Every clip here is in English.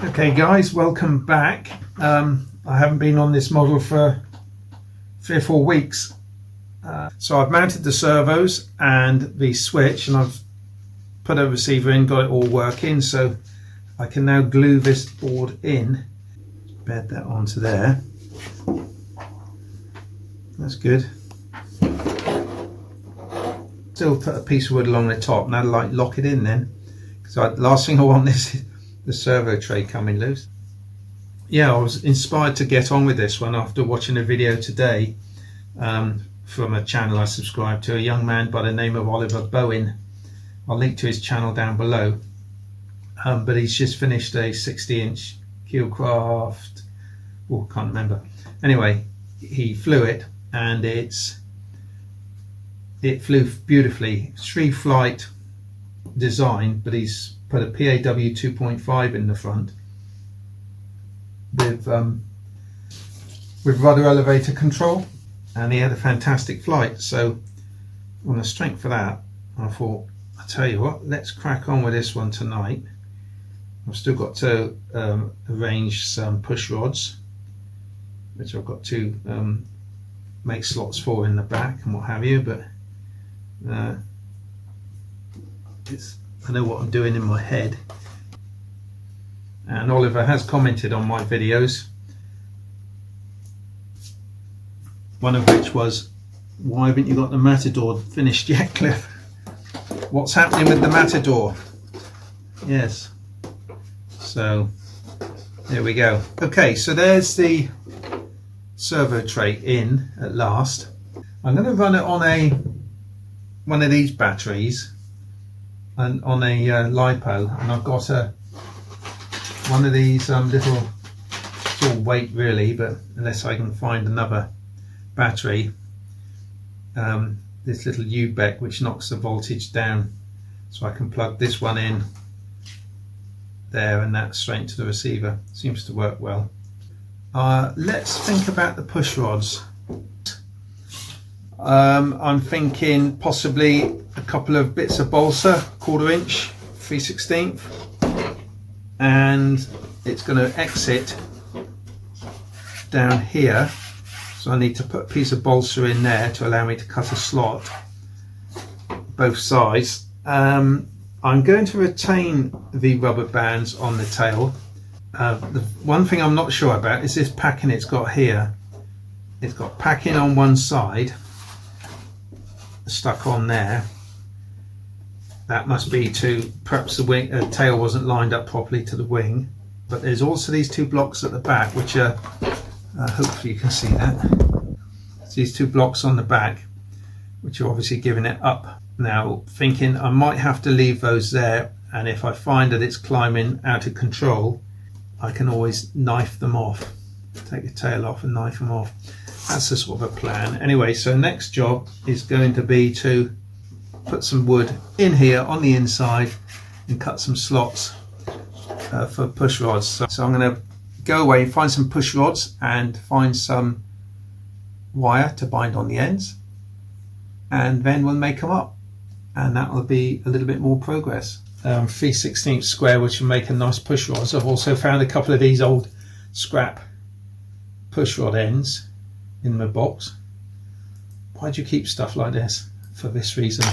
Okay guys, welcome back. I haven't been on this model for 3 or 4 weeks. So I've mounted the servos and the switch, and I've put a receiver in, got it all working, so I can now glue this board in. Bed that onto there. That's good. Still put a piece of wood along the top. Now like lock it in then, because last thing I want is the servo tray coming loose. Yeah, I was inspired to get on with this one after watching a video today from a channel I subscribe to, a young man by the name of Oliver Bowen. I'll link to his channel down below, but he's just finished a 60-inch Keelcraft, oh, can't remember. Anyway, he flew it and it flew beautifully. 3-flight design, but he's put a PAW 2.5 in the front with rudder elevator control, and he had a fantastic flight. So on the strength of that, I thought, I tell you what, let's crack on with this one tonight. I've still got to arrange some push rods, which I've got to make slots for in the back and what have you, but I know what I'm doing in my head. And Oliver has commented on my videos, one of which was, why haven't you got the Matador finished yet, Cliff? What's happening with the Matador? Yes, so there we go. Okay, so there's the servo tray in at last. I'm going to run it on one of these batteries and on a LiPo, and I've got one of these little, it's all weight really, but unless I can find another battery, this little U-Beck which knocks the voltage down, so I can plug this one in there and that straight into the receiver. Seems to work well. Let's think about the push rods. I'm thinking possibly a couple of bits of balsa, 1/4 inch, 3/16, and it's going to exit down here, so I need to put a piece of balsa in there to allow me to cut a slot both sides. I'm going to retain the rubber bands on the tail. The one thing I'm not sure about is this packing it's got here. It's got packing on one side stuck on there. That must be to, perhaps the wing tail wasn't lined up properly to the wing, but there's also these 2 blocks at the back which are hopefully you can see that. It's these 2 blocks on the back which are obviously giving it up. Now thinking I might have to leave those there, and if I find that it's climbing out of control, I can always knife them off, take the tail off and knife them off. That's a sort of a plan. Anyway, so next job is going to be to put some wood in here on the inside and cut some slots for push rods. So I'm going to go away and find some push rods and find some wire to bind on the ends, and then we'll make them up, and that will be a little bit more progress. 3/16 square, which will make a nice push rod. So I've also found a couple of these old scrap push rod ends in my box. Why do you keep stuff like this? For this reason.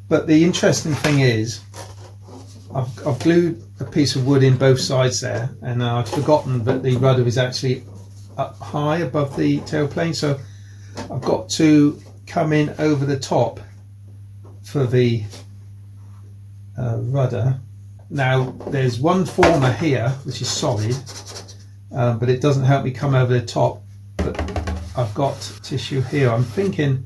But the interesting thing is I've glued a piece of wood in both sides there, and I've forgotten that the rudder is actually up high above the tailplane, so I've got to come in over the top for the rudder. Now there's one former here which is solid, but it doesn't help me come over the top. But I've got tissue here. I'm thinking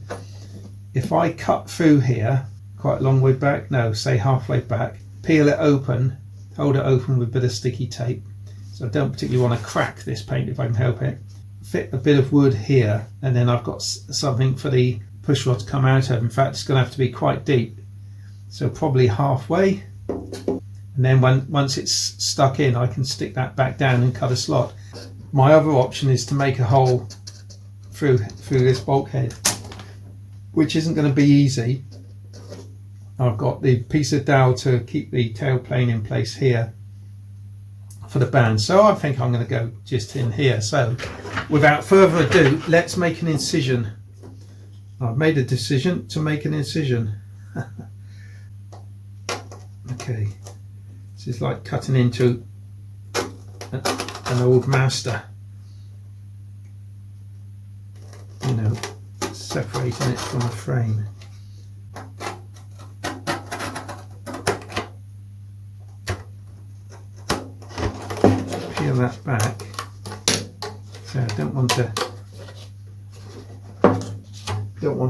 if I cut through here quite a long way back, no, say halfway back, peel it open, hold it open with a bit of sticky tape, so I don't particularly want to crack this paint if I can help it, fit a bit of wood here, and then I've got something for the push rod to come out of. In fact, it's going to have to be quite deep, so probably halfway, and then once it's stuck in, I can stick that back down and cut a slot. My other option is to make a hole through this bulkhead, which isn't going to be easy. I've got the piece of dowel to keep the tailplane in place here, for the band. So I think I'm going to go just in here. So without further ado, let's make an incision. I've made a decision to make an incision. Okay, this is like cutting into an old master, you know, separating it from the frame. Peel that back. So I don't want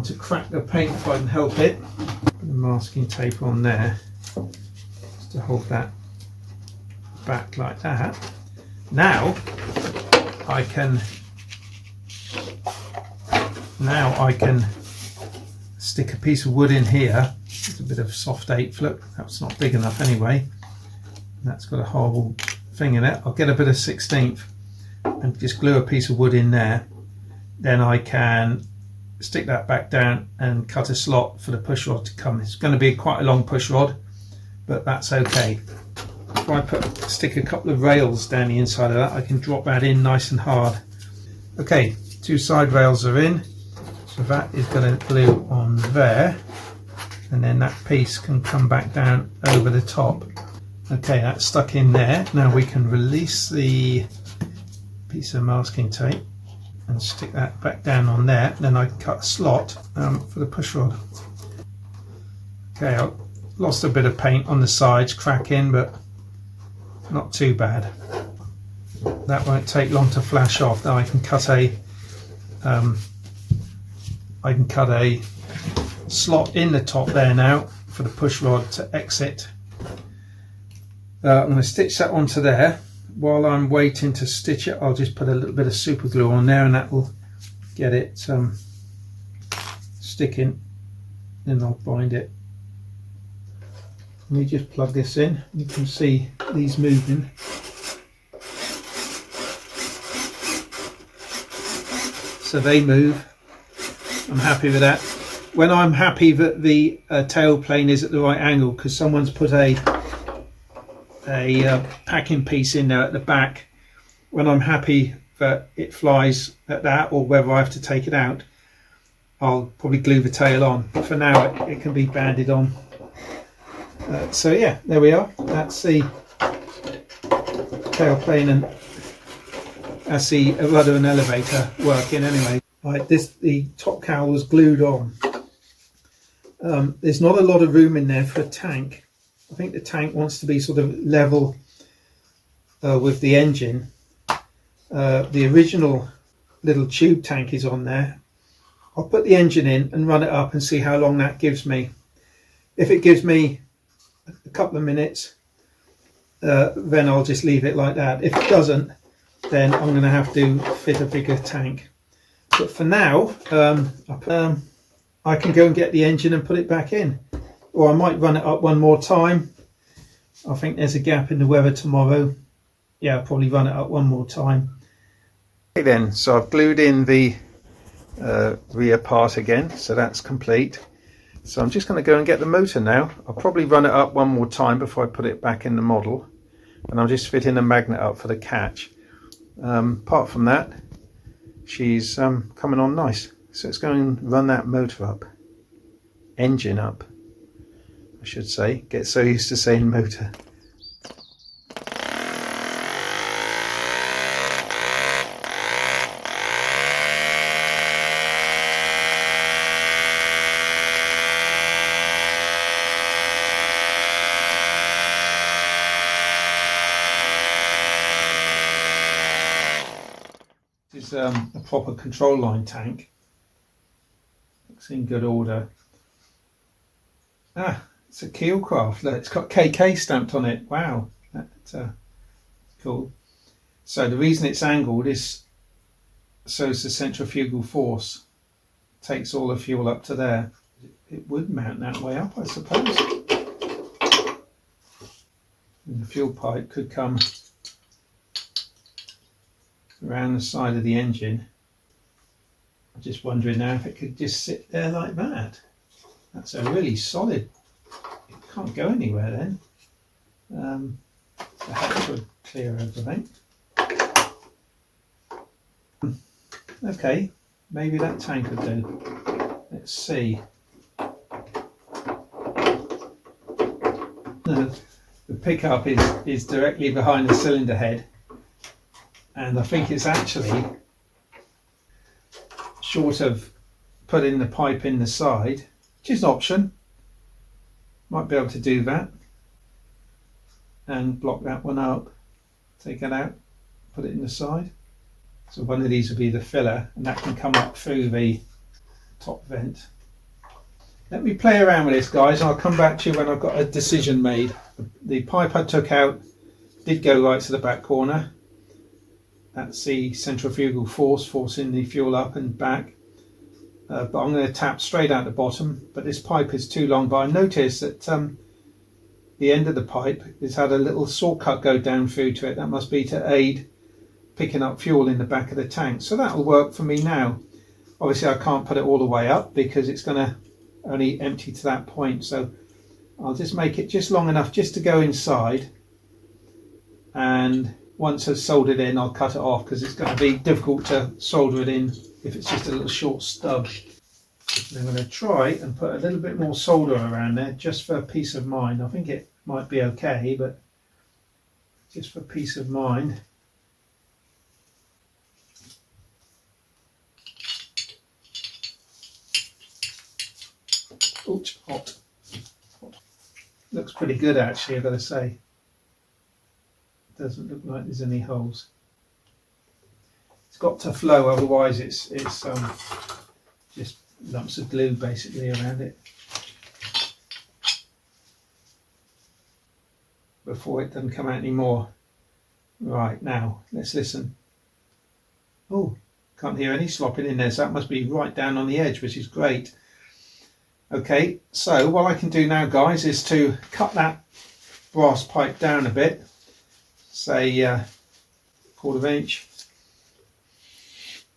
to crack the paint if I can help it. Put the masking tape on there just to hold that back like that. Now I can stick a piece of wood in here. It's a bit of soft 8-foot. That's not big enough anyway. That's got a horrible thing in it. I'll get a bit of 16th and just glue a piece of wood in there. Then I can stick that back down and cut a slot for the push rod to come. It's going to be quite a long push rod, but that's okay. If I stick a couple of rails down the inside of that, I can drop that in nice and hard. Okay, 2 side rails are in, so that is going to glue on there, and then that piece can come back down over the top. Okay, that's stuck in there. Now we can release the piece of masking tape and stick that back down on there. Then I can cut a slot for the push rod. Okay, I lost a bit of paint on the sides, cracking, but not too bad. That won't take long to flash off. Now I can cut a slot in the top there now for the push rod to exit. I'm going to stitch that onto there. While I'm waiting to stitch it, I'll just put a little bit of super glue on there, and that will get it sticking. Then I'll bind it. Let me just plug this in. You can see these moving. So they move. I'm happy with that. When I'm happy that the tail plane is at the right angle, because someone's put a packing piece in there at the back, when I'm happy that it flies at that, or whether I have to take it out, I'll probably glue the tail on, but for now it can be banded on. So yeah, there we are. That's the tail plane, and that's the rudder and elevator working anyway. Right, the top cowl was glued on. There's not a lot of room in there for a tank. I think the tank wants to be sort of level with the engine. The original little tube tank is on there. I'll put the engine in and run it up and see how long that gives me. If it gives me a couple of minutes, then I'll just leave it like that. If it doesn't, then I'm going to have to fit a bigger tank. But for now, I can go and get the engine and put it back in. Or I might run it up one more time. I think there's a gap in the weather tomorrow. Yeah, I'll probably run it up one more time. Okay then, so I've glued in the rear part again, so that's complete. So I'm just going to go and get the motor now. I'll probably run it up one more time before I put it back in the model. And I'll just fit in a magnet up for the catch. Apart from that, she's coming on nice. So let's go and run that motor up. Engine up, I should say. Get so used to saying motor. This is a proper control line tank. Looks in good order. Ah, it's a Keelcraft. Look, it's got KK stamped on it. Wow, that's cool. So the reason it's angled is so it's the centrifugal force takes all the fuel up to there. It would mount that way up, I suppose. And the fuel pipe could come around the side of the engine. I'm just wondering now if it could just sit there like that. That's a really solid, it can't go anywhere then. That should clear everything. Okay, maybe that tank will do. Let's see. The pickup is directly behind the cylinder head, and I think it's actually short of putting the pipe in the side, which is an option. Might be able to do that and block that one up, take it out, put it in the side. So one of these will be the filler, and that can come up through the top vent. Let me play around with this, guys, and I'll come back to you when I've got a decision made. The pipe I took out did go right to the back corner. That's the centrifugal force forcing the fuel up and back. But I'm going to tap straight out the bottom. But this pipe is too long. But I noticed that the end of the pipe has had a little saw cut go down through to it. That must be to aid picking up fuel in the back of the tank. So that'll work for me now. Obviously I can't put it all the way up because it's going to only empty to that point, so I'll just make it just long enough just to go inside, and once I've soldered in I'll cut it off because it's going to be difficult to solder it in if it's just a little short stub. And I'm going to try and put a little bit more solder around there just for peace of mind. I think it might be okay, but just for peace of mind. Oops, hot. Looks pretty good actually, I've got to say. Doesn't look like there's any holes. It's got to flow, otherwise it's just lumps of glue basically around it before it doesn't come out anymore. Right, now let's listen. Oh, can't hear any slopping in there, so that must be right down on the edge, which is great. Okay, so what I can do now, guys, is to cut that brass pipe down a bit, say 1/4 inch,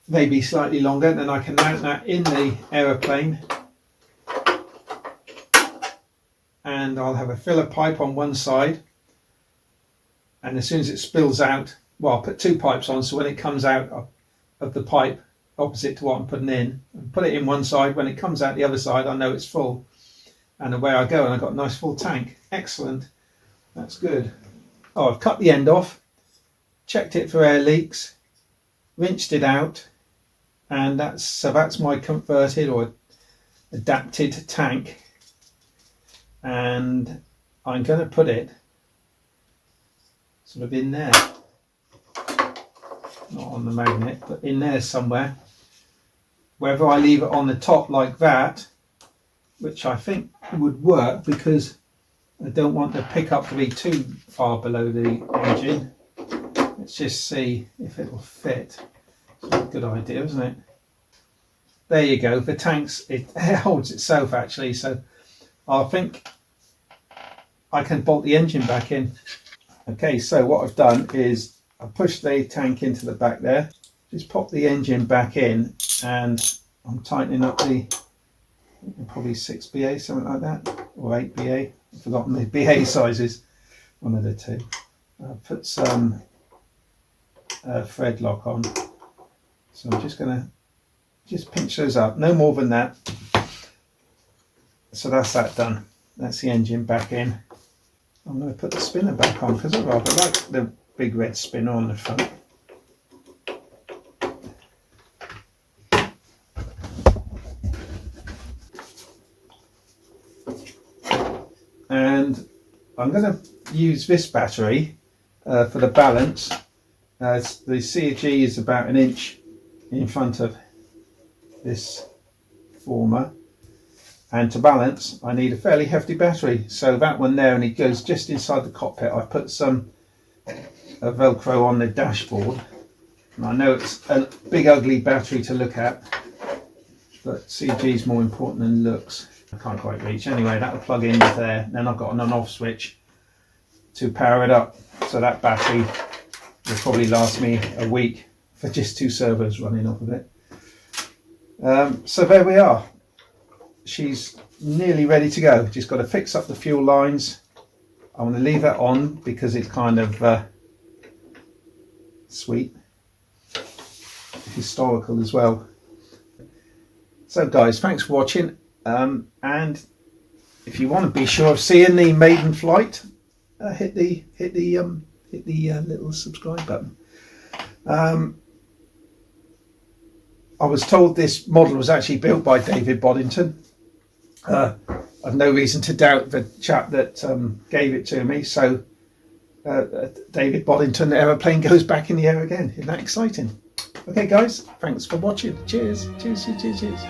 maybe slightly longer. Then I can mount that in the aeroplane, and I'll have a filler pipe on one side, and as soon as it spills out, well, I'll put 2 pipes on, so when it comes out of the pipe opposite to what I'm putting in, and put it in one side, when it comes out the other side I know it's full, and away I go, and I've got a nice full tank. Excellent, that's good. Oh, I've cut the end off, checked it for air leaks, rinsed it out, and that's my converted or adapted tank, and I'm going to put it sort of in there, not on the magnet, but in there somewhere. Whether I leave it on the top like that, which I think would work because I don't want the pickup to be too far below the engine. Let's just see if it will fit. It's a good idea, isn't it? There you go. The tank's, it holds itself actually, so I think I can bolt the engine back in. Okay, so what I've done is I pushed the tank into the back there, just pop the engine back in, and I'm tightening up the probably 6BA, something like that, or 8BA. I've forgotten the BA sizes, one of the two. I'll put some thread lock on, so I'm just going to just pinch those up, no more than that. So that's that done. That's the engine back in. I'm going to put the spinner back on because I rather like the big red spinner on the front. And I'm going to use this battery for the balance. The CG is about 1 inch in front of this former, and to balance I need a fairly hefty battery, so that one there, and it goes just inside the cockpit. I've put some Velcro on the dashboard, and I know it's a big ugly battery to look at, but CG is more important than looks. I can't quite reach. Anyway, that'll plug in there, then I've got an on-off switch to power it up, so that battery will probably last me a week for just 2 servos running off of it. So there we are. She's nearly ready to go. Just got to fix up the fuel lines. I want to leave that on because it's kind of sweet, historical as well. So guys, thanks for watching, and if you want to be sure of seeing the maiden flight, hit the little subscribe button. I was told this model was actually built by David Boddington. I've no reason to doubt the chap that gave it to me. So David Boddington, the aeroplane goes back in the air again. Isn't that exciting? Okay guys, thanks for watching. Cheers, cheers, cheers, cheers, cheers.